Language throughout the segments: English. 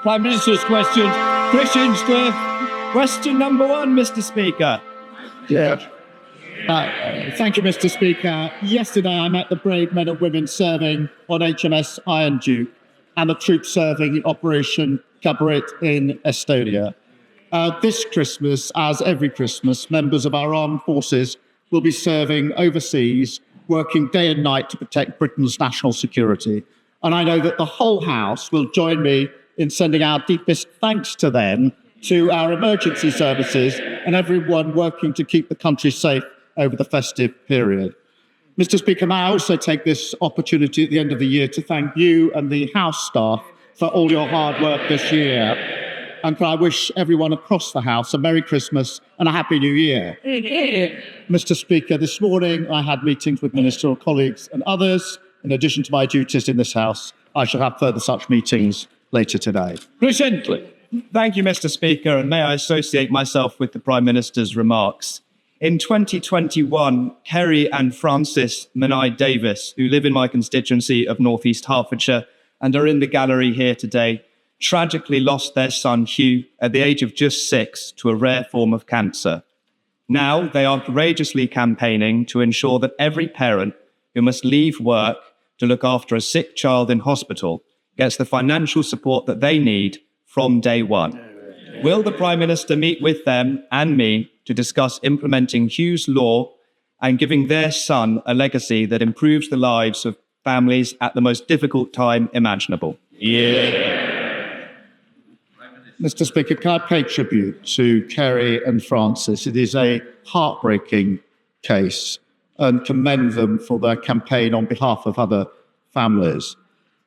Prime Minister's questions. Chris Hinchcliffe, question number 1, Mr. Speaker. Thank you, Mr. Speaker. Yesterday, I met the brave men and women serving on HMS Iron Duke and the troops serving in Operation Cover It in Estonia. This Christmas, as every Christmas, members of our armed forces will be serving overseas, working day and night to protect Britain's national security. And I know that the whole House will join me in sending our deepest thanks to them, to our emergency services, and everyone working to keep the country safe over the festive period. Mr. Speaker, may I also take this opportunity at the end of the year to thank you and the House staff for all your hard work this year. And I wish everyone across the House a Merry Christmas and a Happy New Year. Mr. Speaker, this morning I had meetings with ministerial colleagues and others. In addition to my duties in this House, I shall have further such meetings later today. Chris Hinchcliffe. Thank you, Mr. Speaker, and may I associate myself with the Prime Minister's remarks. In 2021, Kerry and Francis Menai-Davis, who live in my constituency of North East Hertfordshire and are in the gallery here today, tragically lost their son Hugh at the age of just 6 to a rare form of cancer. Now they are courageously campaigning to ensure that every parent who must leave work to look after a sick child in hospital gets the financial support that they need from day one. Will the Prime Minister meet with them and me to discuss implementing Hugh's law and giving their son a legacy that improves the lives of families at the most difficult time imaginable? Mr. Speaker, can I pay tribute to Kerry and Francis? It is a heartbreaking case and commend them for their campaign on behalf of other families.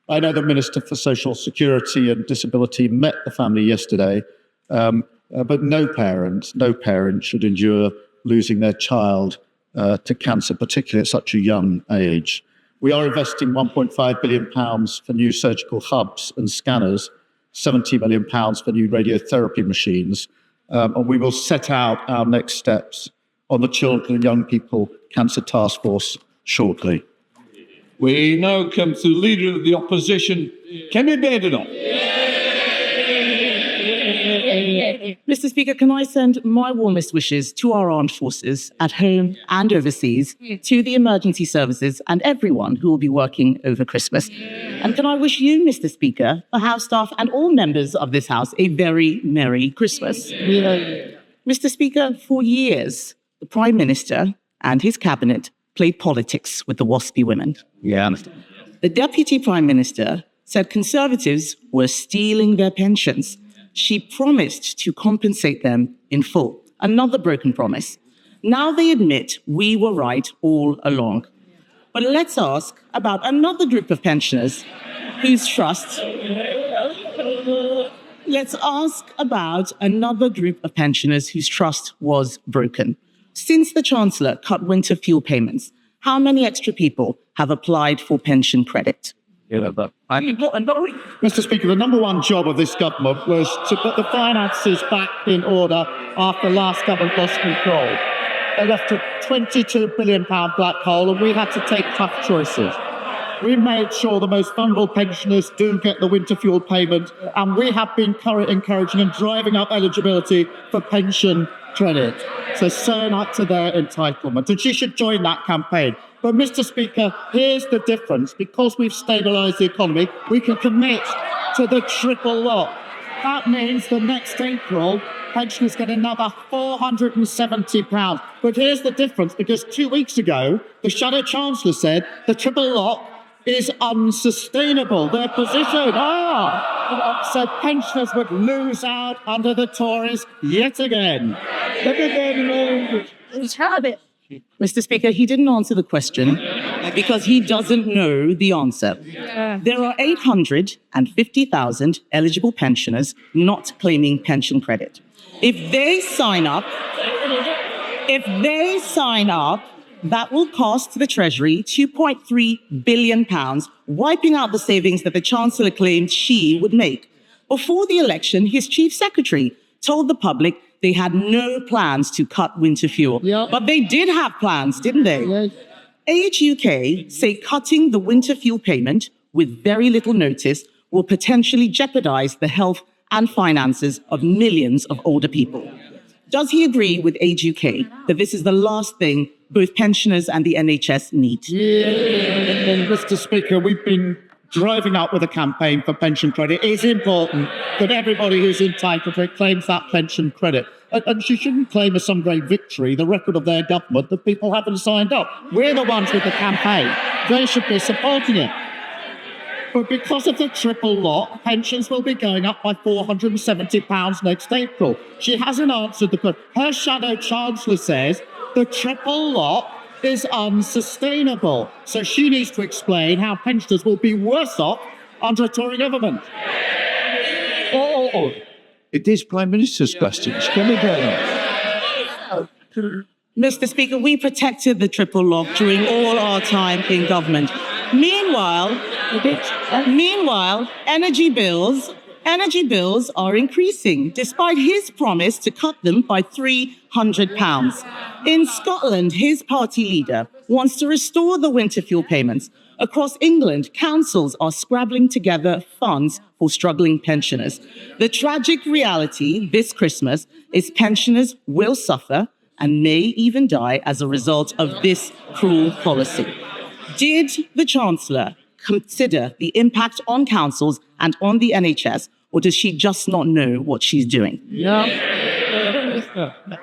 I know the Minister for Social Security and Disability met the family yesterday, but no parent should endure losing their child to cancer, particularly at such a young age. We are investing £1.5 billion for new surgical hubs and scanners, £70 million for new radiotherapy machines, and we will set out our next steps on the Children and Young People Cancer Task Force shortly. We now come to the Leader of the Opposition, Kemi Badenoch. Mr. Speaker, can I send my warmest wishes to our armed forces at home and overseas, to the emergency services and everyone who will be working over Christmas. And can I wish you, Mr. Speaker, the House staff and all members of this House a very Merry Christmas. Mr. Speaker, for years, the Prime Minister and his cabinet played politics with the WASPy women. The Deputy Prime Minister said Conservatives were stealing their pensions. She promised to compensate them in full. Another broken promise. Now they admit we were right all along. But let's ask about another group of pensioners whose trust... Let's ask about another group of pensioners whose trust was broken. Since the Chancellor cut winter fuel payments, how many extra people have applied for pension credit? Mr. Speaker, the number one job of this government was to put the finances back in order after last government lost control. They left a £22 billion black hole and we had to take tough choices. We made sure the most vulnerable pensioners do get the winter fuel payment, and we have been encouraging and driving up eligibility for pension credit. So sign up to their entitlement, and she should join that campaign. But, Mr. Speaker, here's the difference. Because we've stabilised the economy, we can commit to the triple lock. That means the next April, pensioners get another £470. But here's the difference, because 2 weeks ago, the Shadow Chancellor said the triple lock is unsustainable. Their position, so pensioners would lose out under the Tories yet again. Mr. Speaker, he didn't answer the question because he doesn't know the answer. There are 850,000 eligible pensioners not claiming pension credit. If they sign up, that will cost the Treasury £2.3 billion, wiping out the savings that the Chancellor claimed she would make. Before the election, his chief secretary told the public they had no plans to cut winter fuel. But they did have plans, didn't they? Age UK say cutting the winter fuel payment with very little notice will potentially jeopardize the health and finances of millions of older people. Does he agree with Age UK that this is the last thing both pensioners and the NHS need? Mr. Speaker, we've been driving up with a campaign for pension credit. It's important that everybody who's entitled to it claims that pension credit. And she shouldn't claim as some great victory the record of their government that people haven't signed up. We're the ones with the campaign. They should be supporting it. But because of the triple lock, pensions will be going up by £470 next April. She hasn't answered the question. Her shadow chancellor says the triple lock is unsustainable. So she needs to explain how pensioners will be worse off under a Tory government. It is Prime Minister's questions. Kemi Badenoch. Mr. Speaker, we protected the triple lock during all our time in government. Meanwhile, energy bills are increasing, despite his promise to cut them by £300. In Scotland, his party leader wants to restore the winter fuel payments. Across England, councils are scrabbling together funds for struggling pensioners. The tragic reality this Christmas is pensioners will suffer and may even die as a result of this cruel policy. Did the Chancellor consider the impact on councils and on the NHS, or does she just not know what she's doing?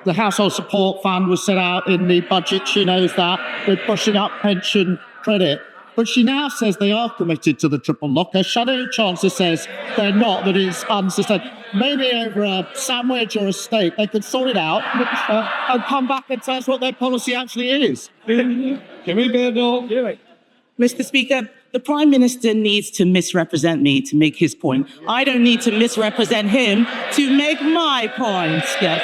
The Household Support Fund was set out in the budget. She knows that. We're pushing up pension credit. But she now says they are committed to the triple lock. Her shadow chancellor says they're not, that it's unsustainable. Maybe over a sandwich or a steak, they could sort it out and come back and tell us what their policy actually is. Kemi Badenoch. Mr. Speaker, the Prime Minister needs to misrepresent me to make his point. I don't need to misrepresent him to make my point. Yes.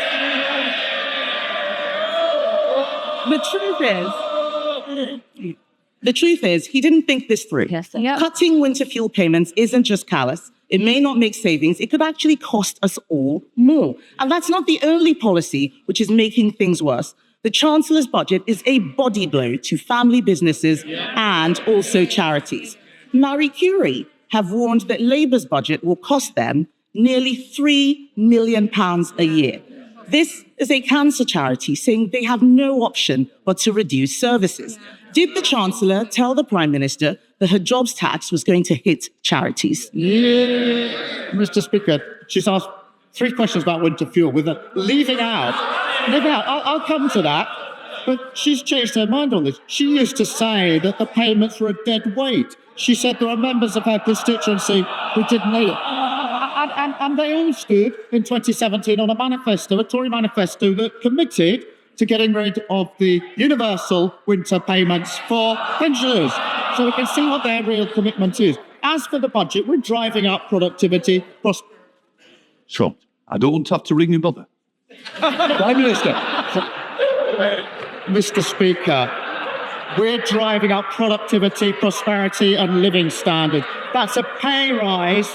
The truth is, he didn't think this through. Yes, yeah. Cutting winter fuel payments isn't just callous. It may not make savings. It could actually cost us all more. And that's not the only policy which is making things worse. The Chancellor's budget is a body blow to family businesses and also charities. Marie Curie have warned that Labour's budget will cost them nearly £3 million a year. This is a cancer charity saying they have no option but to reduce services. Did the Chancellor tell the Prime Minister that her jobs tax was going to hit charities? Mr. Speaker, she's asked 3 questions about winter fuel with a leaving out. I'll come to that. But she's changed her mind on this. She used to say that the payments were a dead weight. She said there are members of her constituency who didn't need it. And they all stood in 2017 on a manifesto, a Tory manifesto that committed to getting rid of the universal winter payments for pensioners. So we can see what their real commitment is. As for the budget, we're driving up productivity. So, I don't have to ring your mother. Prime Minister. Mr. Speaker, we're driving up productivity, prosperity and living standard. That's a pay rise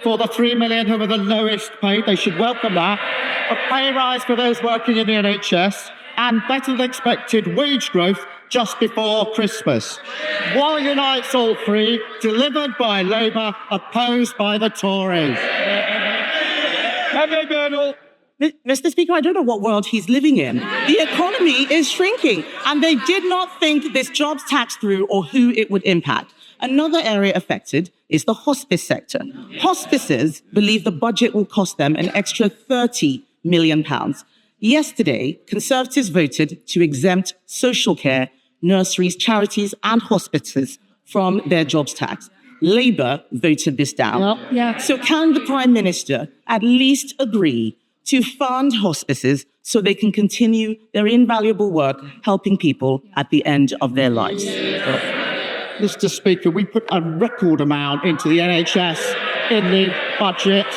for the 3 million who are the lowest paid. They should welcome that. A pay rise for those working in the NHS and better than expected wage growth just before Christmas. While Unite's all three, delivered by Labour, opposed by the Tories. Mr. Speaker, I don't know what world he's living in. The economy is shrinking, and they did not think this jobs tax through or who it would impact. Another area affected is the hospice sector. Hospices believe the budget will cost them an extra £30 million. Yesterday, Conservatives voted to exempt social care, nurseries, charities, and hospices from their jobs tax. Labour voted this down. So can the Prime Minister at least agree to fund hospices so they can continue their invaluable work helping people at the end of their lives? Mr. Speaker, we put a record amount into the NHS in the budget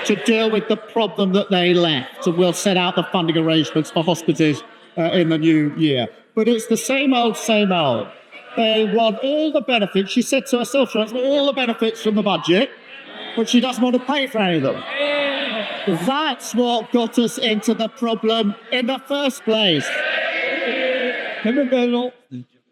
to deal with the problem that they left. So we'll set out the funding arrangements for hospitals in the new year. But it's the same old, same old. They want all the benefits. She said to herself, she wants all the benefits from the budget, but she doesn't want to pay for any of them. That's what got us into the problem in the first place.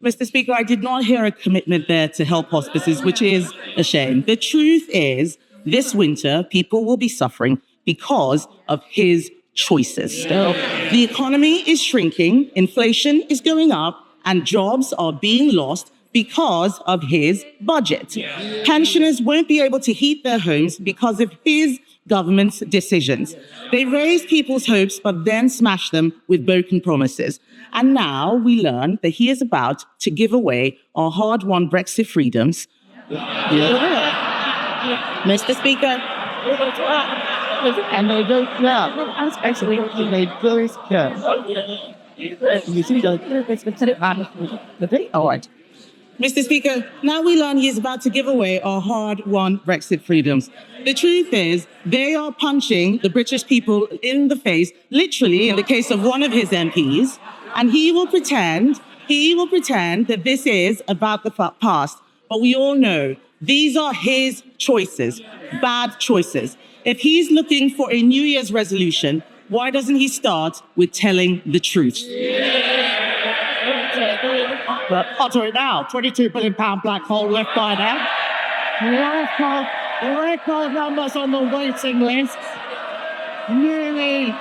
Mr. Speaker, I did not hear a commitment there to help hospices, which is a shame. The truth is This winter, people will be suffering because of his choices. The economy is shrinking, inflation is going up, and jobs are being lost because of his budget. Pensioners won't be able to heat their homes because of his government's decisions. They raise people's hopes, but then smash them with broken promises. And now we learn that he is about to give away our hard-won Brexit freedoms. Mr. Speaker. And they don't actually all right. Mr. Speaker, now we learn he is about to give away our hard-won Brexit freedoms. The truth is, they are punching the British people in the face, literally in the case of one of his MPs, and he will pretend that this is about the past. But we all know these are his choices, bad choices. If he's looking for a New Year's resolution, why doesn't he start with telling the truth? Utter it now. £22 billion black hole left by now. Record numbers on the waiting list. Nearly.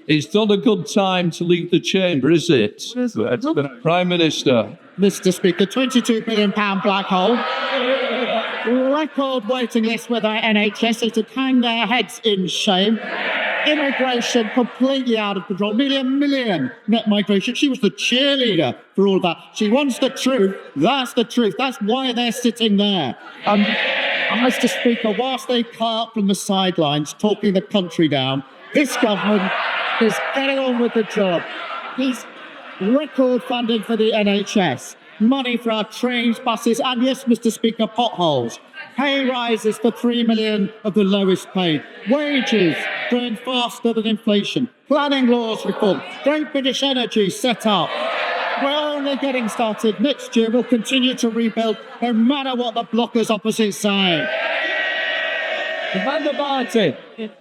It's not a good time to leave the chamber, is it? Prime Minister. Mr. Speaker, £22 billion black hole. Record waiting list with our NHS to hang their heads in shame. Immigration completely out of control. Nearly 1 million net migration. She was the cheerleader for all that. She wants the truth. That's the truth. That's why they're sitting there. Mr. Speaker, whilst they cart from the sidelines, talking the country down, this government is getting on with the job. He's record funding for the NHS, money for our trains, buses, and yes, Mr. Speaker, potholes. Pay rises for 3 million of the lowest paid. Wages growing faster than inflation. Planning laws reform. Great British Energy set up. We're only getting started. Next year, we'll continue to rebuild no matter what the blockers opposite say.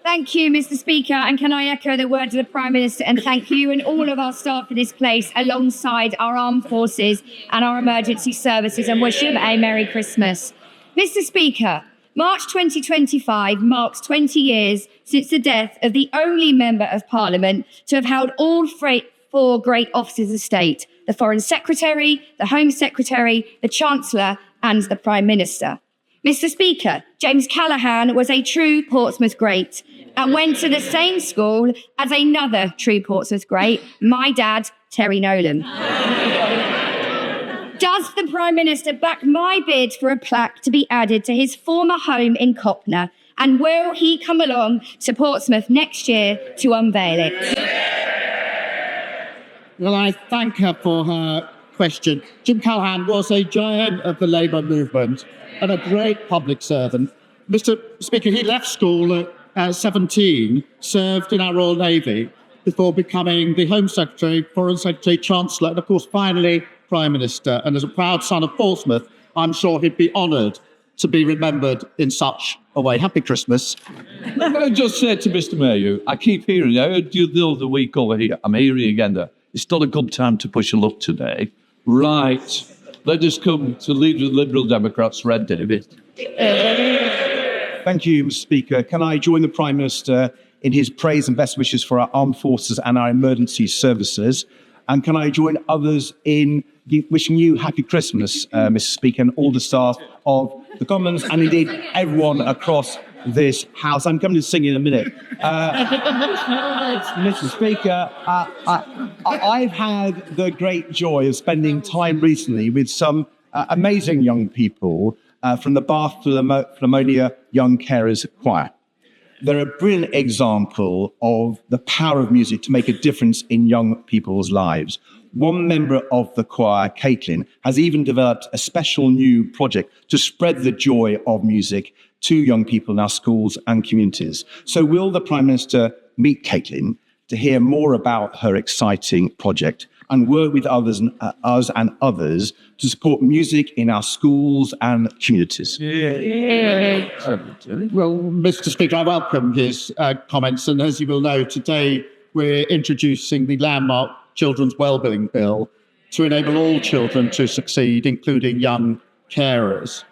Thank you, Mr. Speaker, and can I echo the words of the Prime Minister and thank you and all of our staff in this place alongside our armed forces and our emergency services and wish them a Merry Christmas. Mr. Speaker, March 2025 marks 20 years since the death of the only Member of Parliament to have held all four great offices of state, the Foreign Secretary, the Home Secretary, the Chancellor and the Prime Minister. Mr. Speaker, James Callaghan was a true Portsmouth great and went to the same school as another true Portsmouth great, my dad, Terry Nolan. Does the Prime Minister back my bid for a plaque to be added to his former home in Copner? And will he come along to Portsmouth next year to unveil it? Well, I thank her for her question. Jim Callaghan was a giant of the Labour movement and a great public servant. Mr. Speaker, he left school at 17, served in our Royal Navy before becoming the Home Secretary, Foreign Secretary, Chancellor, and of course, finally, Prime Minister. And as a proud son of Portsmouth, I'm sure he'd be honoured to be remembered in such a way. Happy Christmas. I just said to Mr. Mayor, I keep hearing, I heard you the other week over here, I'm hearing again that it's not a good time to push a luck today. Right. Let us come to Leader of the Liberal Democrats, Red David. Thank you, Mr. Speaker. Can I join the Prime Minister in his praise and best wishes for our armed forces and our emergency services? And can I join others in wishing you happy Christmas, Mr. Speaker, and all the staff of the Commons, and indeed everyone across this House. I'm coming to sing in a minute. Mr. Speaker, I've had the great joy of spending time recently with some amazing young people from the Bath Philharmonia Young Carers Choir. They're a brilliant example of the power of music to make a difference in young people's lives. One member of the choir, Caitlin, has even developed a special new project to spread the joy of music to young people in our schools and communities. So will the Prime Minister meet Caitlin to hear more about her exciting project and work with us and others to support music in our schools and communities? Well, Mr. Speaker, I welcome his comments. And as you will know, today we're introducing the landmark Children's Wellbeing Bill to enable all children to succeed, including young carers.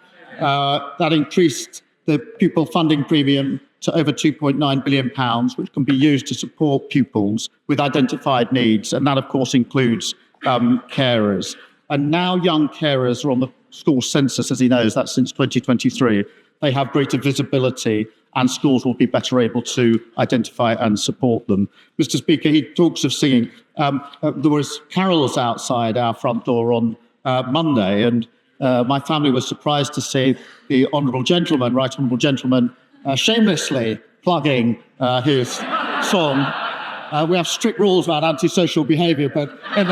That increased the pupil funding premium to over £2.9 billion, which can be used to support pupils with identified needs. And that, of course, includes carers. And now young carers are on the school census, as he knows, that's since 2023. They have greater visibility and schools will be better able to identify and support them. Mr. Speaker, he talks of singing. There was carols outside our front door on Monday, and my family was surprised to see the Right Honourable Gentleman, shamelessly plugging his song. We have strict rules about antisocial behaviour, but in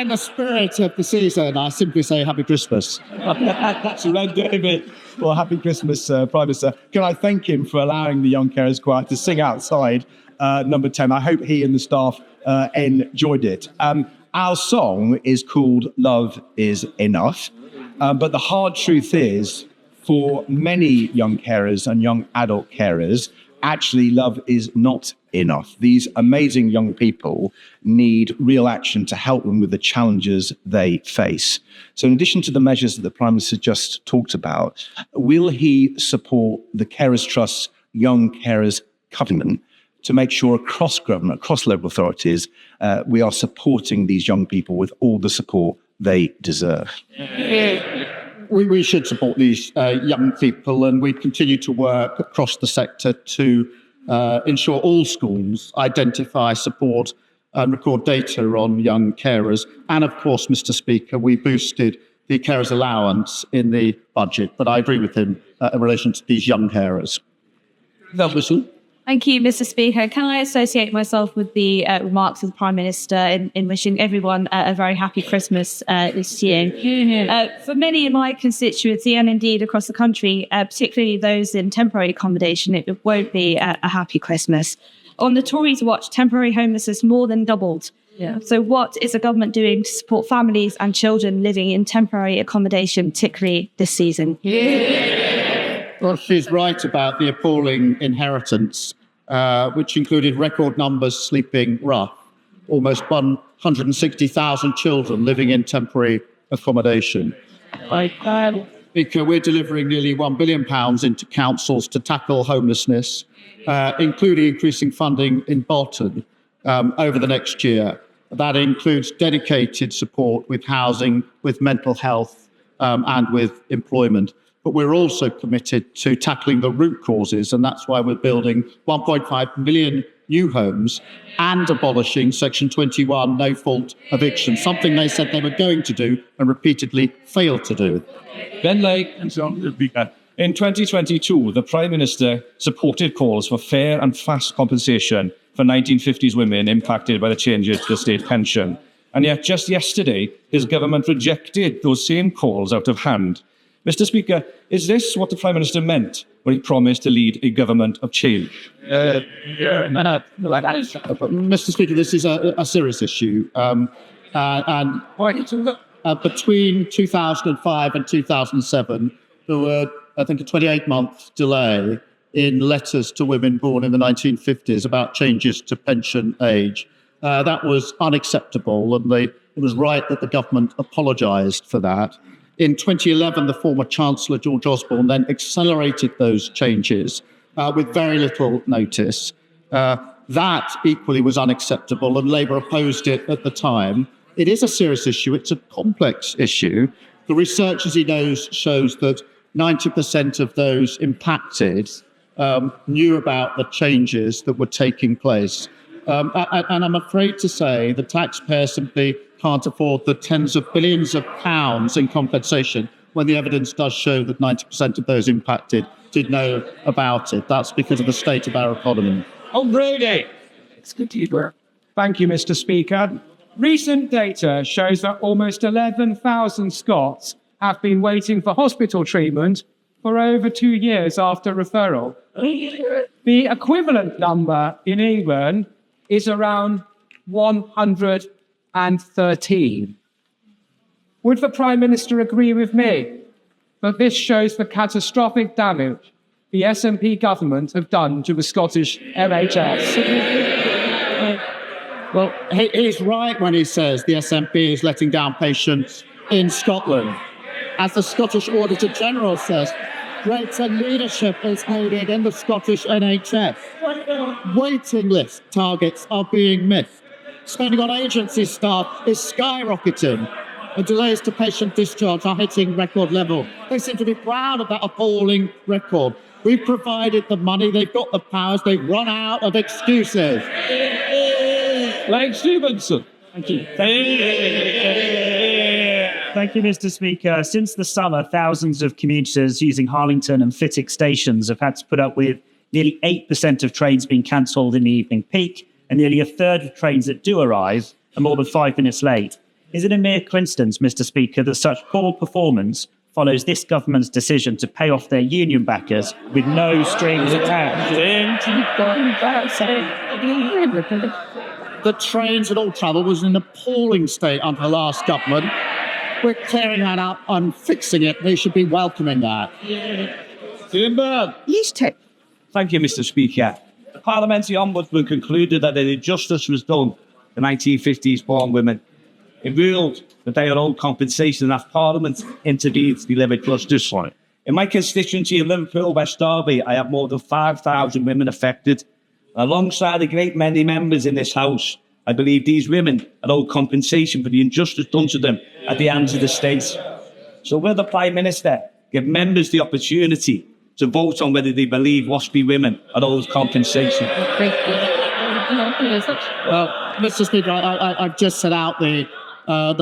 the spirit of the season, I simply say Happy Christmas. Red David. Well, happy Christmas, Prime Minister. Can I thank him for allowing the Young Carers Choir to sing outside number 10? I hope he and the staff enjoyed it. Our song is called Love Is Enough. But the hard truth is, for many young carers and young adult carers, actually love is not enough. These amazing young people need real action to help them with the challenges they face. So in addition to the measures that the Prime Minister just talked about, will he support the Carers Trust's Young Carers Covenant to make sure across government, across local authorities, we are supporting these young people with all the support they deserve? We should support these young people, and we continue to work across the sector to ensure all schools identify, support and record data on young carers. And of course, Mr. Speaker, we boosted the carers allowance in the budget, but I agree with him in relation to these young carers. Thank you, Mr. Speaker. Can I associate myself with the remarks of the Prime Minister in wishing everyone a very happy Christmas this year? For many in my constituency and indeed across the country, particularly those in temporary accommodation, it won't be a happy Christmas. On the Tories' watch, temporary homelessness more than doubled. So what is the government doing to support families and children living in temporary accommodation, particularly this season? Well, she's right about the appalling inheritance, which included record numbers sleeping rough, almost 160,000 children living in temporary accommodation. Speaker, we're delivering nearly £1 billion into councils to tackle homelessness, including increasing funding in Bolton over the next year. That includes dedicated support with housing, with mental health, and with employment. But we're also committed to tackling the root causes, and that's why we're building 1.5 million new homes and abolishing Section 21 no-fault eviction, something they said they were going to do and repeatedly failed to do. Ben Lake. In 2022, the Prime Minister supported calls for fair and fast compensation for 1950s women impacted by the changes to the state pension. And yet, just yesterday, his government rejected those same calls out of hand. Mr. Speaker, is this what the Prime Minister meant when he promised to lead a government of change? Mr. Speaker, this is a serious issue. Between 2005 and 2007, there were, I think, a 28-month delay in letters to women born in the 1950s about changes to pension age. That was unacceptable, and it was right that the government apologised for that. In 2011, the former Chancellor, George Osborne, then accelerated those changes with very little notice. That equally was unacceptable, and Labour opposed it at the time. It is a serious issue. It's a complex issue. The research, as he knows, shows that 90% of those impacted knew about the changes that were taking place. And I'm afraid to say the taxpayer simply can't afford the tens of billions of pounds in compensation when the evidence does show that 90% of those impacted did know about it. That's because of the state of our economy. Brady. It's good to you. Thank you, Mr. Speaker. Recent data shows that almost 11,000 Scots have been waiting for hospital treatment for over 2 years after referral. The equivalent number in England is around 113. Would the Prime Minister agree with me that this shows the catastrophic damage the SNP government have done to the Scottish NHS? Well, he's right when he says the SNP is letting down patients in Scotland. as the Scottish Auditor General says, greater leadership is needed in the Scottish NHS. Waiting list targets are being missed. Spending on agency staff is skyrocketing. And delays to patient discharge are hitting record level. They seem to be proud of that appalling record. We've provided the money, they've got the powers, they've run out of excuses. Blake Stevenson. Thank you. Thank you, Mr. Speaker. Since the summer, thousands of commuters using Harlington and Flitwick stations have had to put up with nearly 8% of trains being cancelled in the evening peak, and nearly a third of trains that do arrive are more than 5 minutes late. Is it a mere coincidence, Mr. Speaker, that such poor performance follows this government's decision to pay off their union backers with no strings attached? The trains and all travel was in an appalling state under the last government. We're clearing that up and fixing it. They should be welcoming that. Thank you, Mr. Speaker. The Parliamentary Ombudsman concluded that an injustice was done to 1950s born women. It ruled that they are owed compensation, and as Parliament intervened to deliver justice. In my constituency of Liverpool, West Derby, I have more than 5,000 women affected. Alongside a great many members in this House, I believe these women are owed compensation for the injustice done to them at the hands of the state. So will the Prime Minister give members the opportunity to vote on whether they believe WASPy women are owed compensation? Well, Mr. Speaker, I've just set out the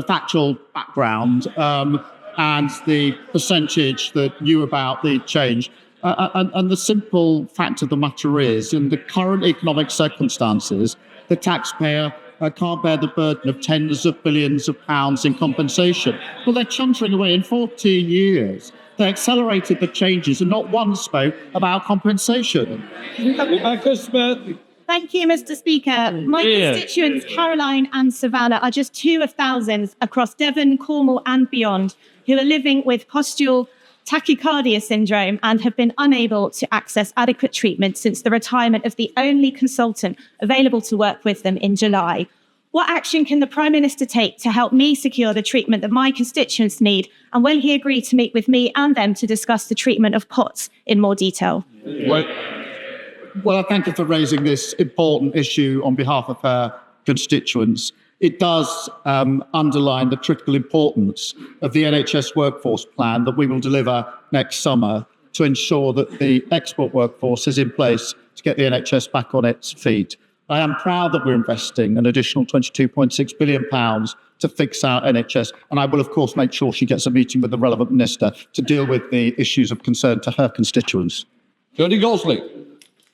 factual background and the percentage that knew about the change. And the simple fact of the matter is, in the current economic circumstances, the taxpayer can't bear the burden of tens of billions of pounds in compensation. Well, they're chuntering away in 14 years. They accelerated the changes and not one spoke about compensation. Thank you, Mr. Speaker. My constituents, Caroline and Savannah, are just two of thousands across Devon, Cornwall and beyond who are living with postural tachycardia syndrome and have been unable to access adequate treatment since the retirement of the only consultant available to work with them in July. What action can the Prime Minister take to help me secure the treatment that my constituents need? And will he agree to meet with me and them to discuss the treatment of POTS in more detail? Well, I thank you for raising this important issue on behalf of her constituents. It does underline the critical importance of the NHS workforce plan that we will deliver next summer to ensure that the export workforce is in place to get the NHS back on its feet. I am proud that we're investing an additional £22.6 billion to fix our NHS, and I will, of course, make sure she gets a meeting with the relevant minister to deal with the issues of concern to her constituents. Jodie Gosling.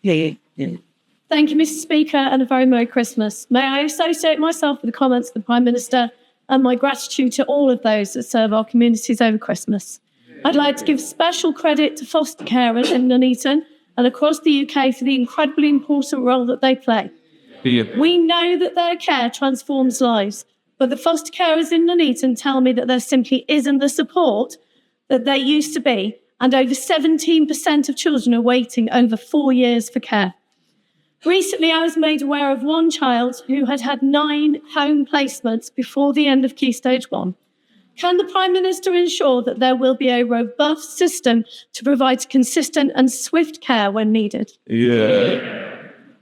Thank you, Mr. Speaker, and a very Merry Christmas. May I associate myself with the comments of the Prime Minister and my gratitude to all of those that serve our communities over Christmas. I'd like to give special credit to foster carers in Nuneaton and across the UK for the incredibly important role that they play. We know that their care transforms lives, but the foster carers in Nuneaton tell me that there simply isn't the support that there used to be, and over 17% of children are waiting over 4 years for care. Recently, I was made aware of one child who had had 9 home placements before the end of Key Stage 1. Can the Prime Minister ensure that there will be a robust system to provide consistent and swift care when needed?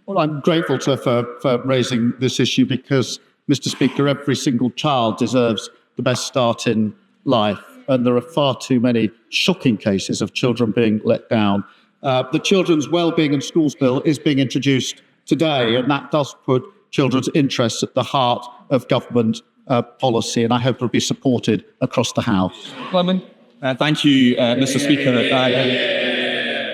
Well, I'm grateful to her for raising this issue because, Mr. Speaker, every single child deserves the best start in life. And there are far too many shocking cases of children being let down. The Children's Wellbeing and Schools Bill is being introduced today, and that does put children's interests at the heart of government policy, and I hope it will be supported across the House. Thank you, Mr. Speaker.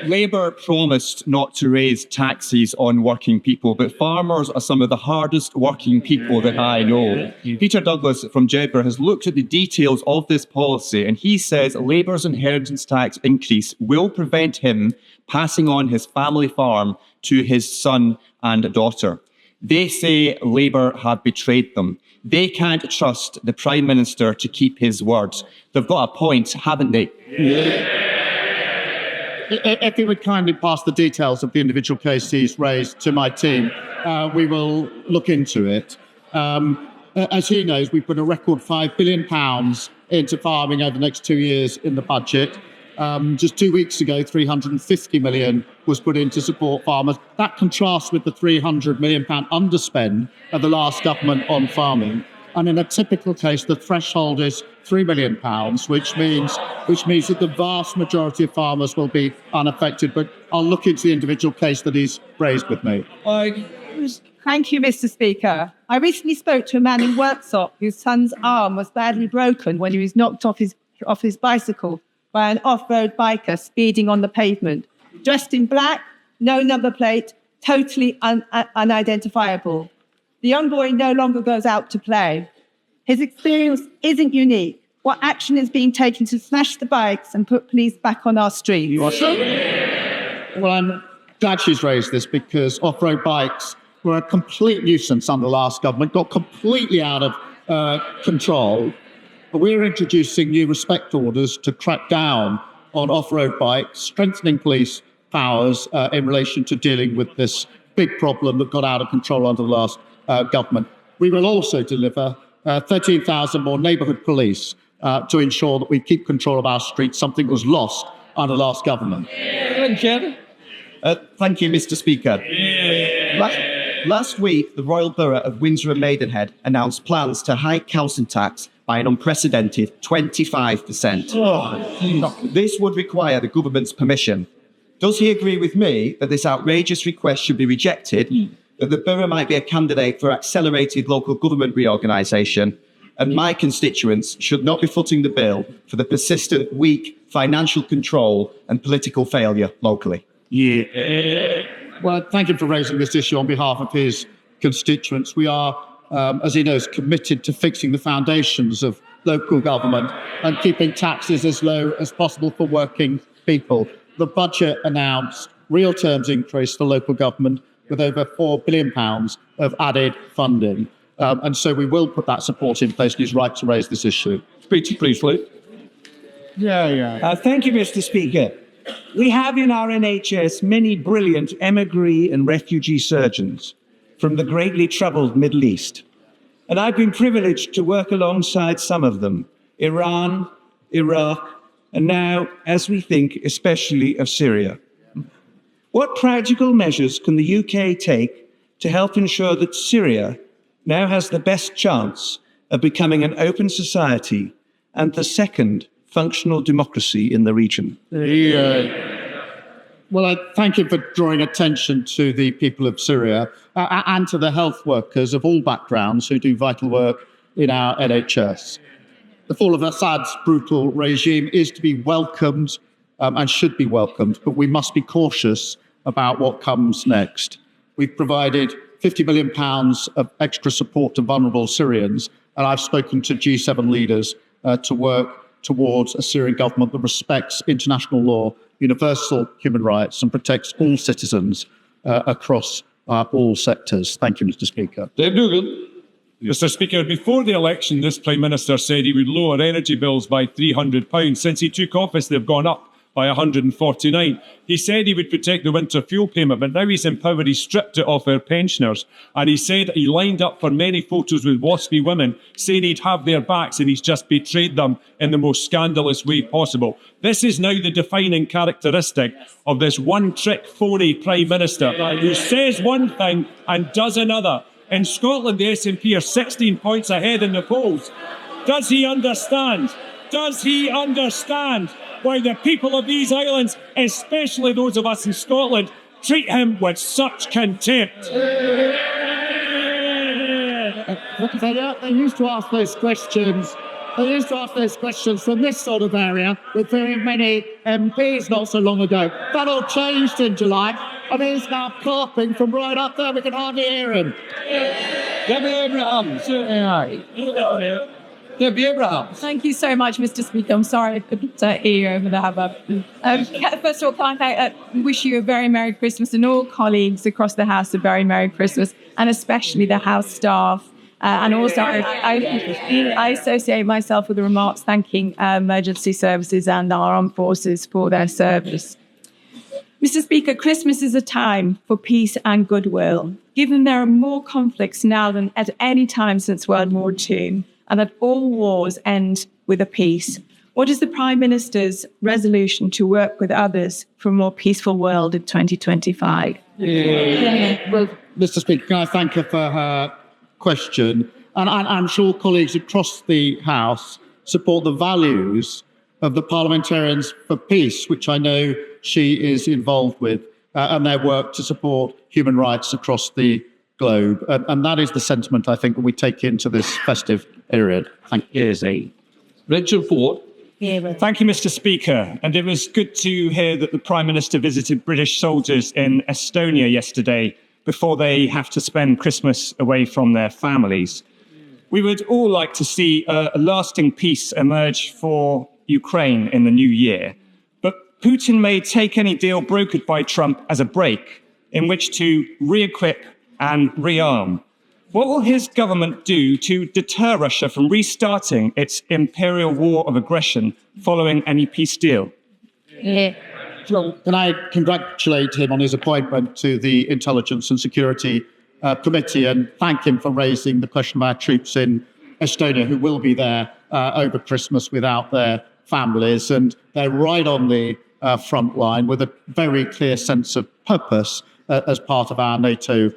Labour promised not to raise taxes on working people, but farmers are some of the hardest working people that I know. Peter Douglas from Jedburgh has looked at the details of this policy, and he says Labour's inheritance tax increase will prevent him passing on his family farm to his son and daughter. They say Labour have betrayed them. They can't trust the Prime Minister to keep his word. They've got a point, haven't they? If you would kindly pass the details of the individual case he's raised to my team, we will look into it. As he knows, we put a record £5 billion into farming over the next 2 years in the budget. Just 2 weeks ago, 350 million was put in to support farmers. That contrasts with the 300 million pound underspend of the last government on farming. And in a typical case, the threshold is £3 million, which means that the vast majority of farmers will be unaffected. But I'll look into the individual case that he's raised with me. Thank you, Mr. Speaker. I recently spoke to a man in Worksop whose son's arm was badly broken when he was knocked off his bicycle by an off-road biker speeding on the pavement. Dressed in black, no number plate, totally unidentifiable. The young boy no longer goes out to play. His experience isn't unique. What action is being taken to smash the bikes and put police back on our streets? Well, I'm glad she's raised this because off-road bikes were a complete nuisance under the last government, got completely out of control. But we're introducing new respect orders to crack down on off-road bikes, strengthening police powers in relation to dealing with this big problem that got out of control under the last government. We will also deliver 13,000 more neighbourhood police to ensure that we keep control of our streets, something was lost under the last government. Thank you, Mr. Speaker. Last week, the Royal Borough of Windsor and Maidenhead announced plans to hike council tax by an unprecedented 25%. This would require the government's permission. Does he agree with me that this outrageous request should be rejected, that the borough might be a candidate for accelerated local government reorganisation, and my constituents should not be footing the bill for the persistent weak financial control and political failure locally? Well, thank him for raising this issue on behalf of his constituents. We are, as he knows, committed to fixing the foundations of local government and keeping taxes as low as possible for working people. The budget announced real terms increase for local government with over £4 billion of added funding. And so we will put that support in place, and he's right to raise this issue. Speak briefly. Thank you, Mr. Speaker. We have in our NHS many brilliant emigre and refugee surgeons from the greatly troubled Middle East. And I've been privileged to work alongside some of them, Iran, Iraq, and now, as we think, especially of Syria. What practical measures can the UK take to help ensure that Syria now has the best chance of becoming an open society and the second functional democracy in the region? Well, I thank you for drawing attention to the people of Syria and to the health workers of all backgrounds who do vital work in our NHS. The fall of Assad's brutal regime is to be welcomed and should be welcomed, but we must be cautious about what comes next. We've provided £50 million of extra support to vulnerable Syrians, and I've spoken to G7 leaders to work towards a Syrian government that respects international law, universal human rights, and protects all citizens across all sectors. Thank you, Mr. Speaker. Dave Dougal. Mr. Speaker, before the election, this Prime Minister said he would lower energy bills by £300. Since he took office, they've gone up by £149. He said he would protect the winter fuel payment, but now he's empowered, he stripped it off our pensioners. And he said he lined up for many photos with waspy women, saying he'd have their backs, and he's just betrayed them in the most scandalous way possible. This is now the defining characteristic of this one-trick phony Prime Minister who says one thing and does another. In Scotland, the SNP are 16 points ahead in the polls. Does he understand? Does he understand why the people of these islands, especially those of us in Scotland, treat him with such contempt? They used to ask those questions. They used to ask those questions from this sort of area with very many MPs not so long ago. That all changed in July, and he's now clapping from right up there. We can hardly hear him. Debbie Abraham. Debbie Abraham. Thank you so much, Mr. Speaker. I'm sorry I couldn't hear you over the hubbub. First of all, can I wish you a very Merry Christmas, and all colleagues across the House a very Merry Christmas, and especially the House staff. And also, I associate myself with the remarks thanking emergency services and our armed forces for their service. Mr. Speaker, Christmas is a time for peace and goodwill, given there are more conflicts now than at any time since World War II, and that all wars end with a peace. What is the Prime Minister's resolution to work with others for a more peaceful world in 2025? Well, Mr. Speaker, can I thank her for her question? And I'm sure colleagues across the House support the values of the Parliamentarians for Peace, which I know she is involved with, and their work to support human rights across the globe. And that is the sentiment, I think, that we take into this festive period. Thank you. Richard Ford. Thank you, Mr. Speaker. And it was good to hear that the Prime Minister visited British soldiers in Estonia yesterday before they have to spend Christmas away from their families. We would all like to see a lasting peace emerge for Ukraine in the new year. But Putin may take any deal brokered by Trump as a break in which to re-equip and rearm. What will his government do to deter Russia from restarting its imperial war of aggression following any peace deal? Well, can I congratulate him on his appointment to the Intelligence and Security Committee and thank him for raising the question of our troops in Estonia who will be there over Christmas without their families. And they're right on the front line with a very clear sense of purpose as part of our NATO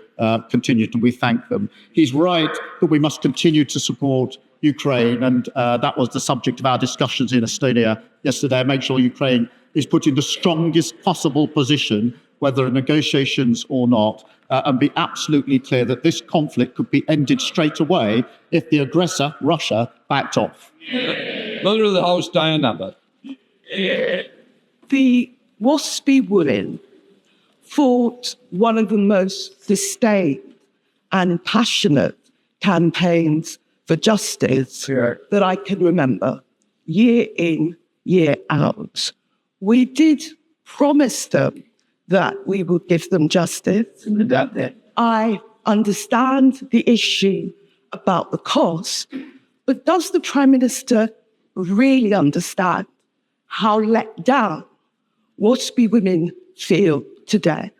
contingent, and we thank them. He's right that we must continue to support Ukraine, and that was the subject of our discussions in Estonia yesterday. Make sure Ukraine is put in the strongest possible position, whether in negotiations or not, and be absolutely clear that this conflict could be ended straight away if the aggressor, Russia, backed off. Mother of the House, Diane Abbott. The WASPy women fought one of the most disdained and passionate campaigns for justice that I can remember, year in, year out. We did promise them that we would give them justice. I understand the issue about the cost, but does the Prime Minister really understand how let down WASPy women feel today?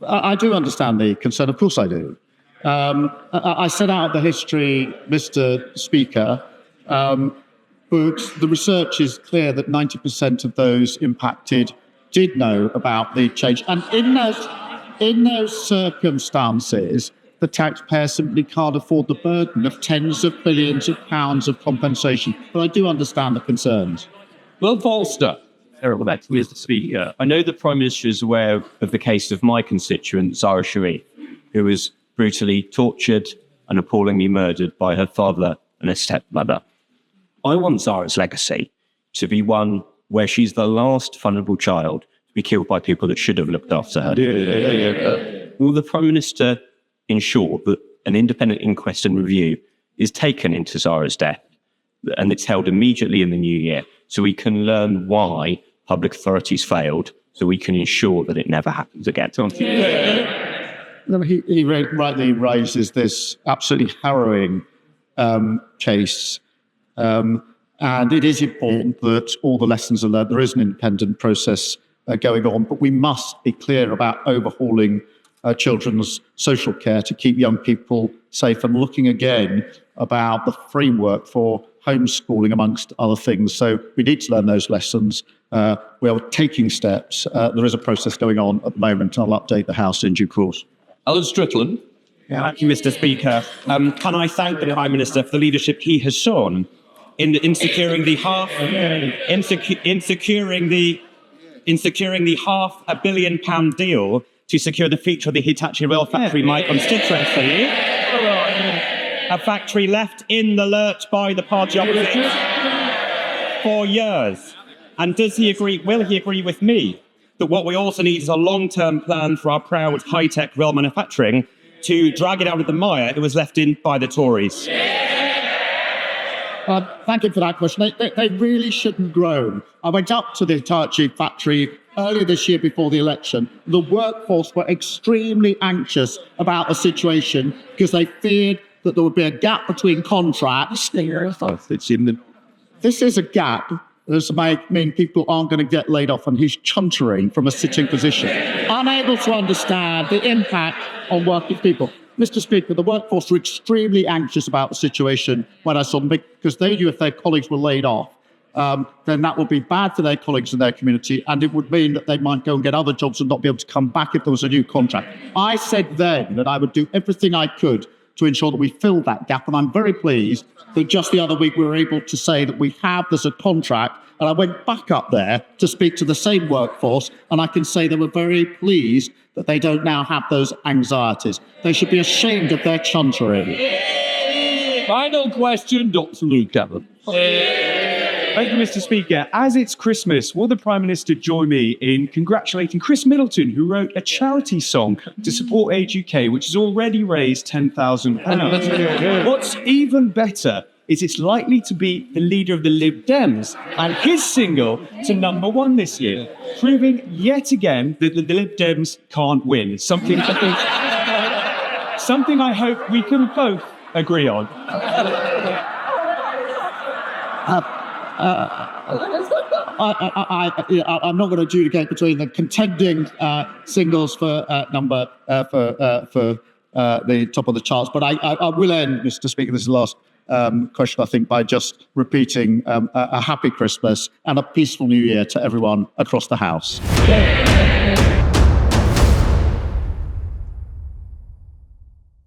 I do understand the concern. Of course I do. I set out the history, Mr. Speaker, but the research is clear that 90% of those impacted did know about the change. And in those circumstances, the taxpayer simply can't afford the burden of tens of billions of pounds of compensation. But I do understand the concerns. Will Falster. Mr. Speaker, I know the Prime Minister is aware of the case of my constituent, Zara Sharif, who was brutally tortured and appallingly murdered by her father and her stepmother. I want Zara's legacy to be one where she's the last vulnerable child to be killed by people that should have looked after her. Will the Prime Minister ensure that an independent inquest and review is taken into Zara's death and it's held immediately in the new year so we can learn why public authorities failed, so we can ensure that it never happens again? He rightly raises this absolutely harrowing case. And it is important that all the lessons are learned. There is an independent process going on, but we must be clear about overhauling children's social care to keep young people safe and looking again about the framework for homeschooling, amongst other things. So we need to learn those lessons. We are taking steps. There is a process going on at the moment. I'll update the House in due course. Alan Strickland. Thank you, Mr. Speaker. Can I thank the Prime Minister for the leadership he has shown in securing the £500 million deal to secure the future of the Hitachi rail factory, my constituency. A factory left in the lurch by the party opposition for years. And will he agree with me that what we also need is a long-term plan for our proud high-tech rail manufacturing to drag it out of the mire it was left in by the Tories? Thank you for that question. They really shouldn't groan. I went up to the Hitachi factory earlier this year before the election. The workforce were extremely anxious about the situation because they feared that there would be a gap between contracts. This is a gap. This might mean people aren't going to get laid off, and he's chuntering from a sitting position, unable to understand the impact on working people. Mr. Speaker, the workforce were extremely anxious about the situation when I saw them, because they knew if their colleagues were laid off, then that would be bad for their colleagues in their community, and it would mean that they might go and get other jobs and not be able to come back if there was a new contract. I said then that I would do everything I could to ensure that we filled that gap, and I'm very pleased that just the other week we were able to say that there's a contract, and I went back up there to speak to the same workforce, and I can say they were very pleased that they don't now have those anxieties. They should be ashamed of their chuntering. Final question, Dr. Luke Cameron. Thank you, Mr. Speaker. As it's Christmas, will the Prime Minister join me in congratulating Chris Middleton, who wrote a charity song to support Age UK, which has already raised £10,000. What's even better is it's likely to beat the leader of the Lib Dems and his single to #1 this year, proving yet again that the Lib Dems can't win. It's something I hope we can both agree on. I'm not going to adjudicate between the contending singles for the top of the charts, but I will end, Mr. Speaker, this is the last question, I think, by just repeating a happy Christmas and a peaceful New Year to everyone across the House.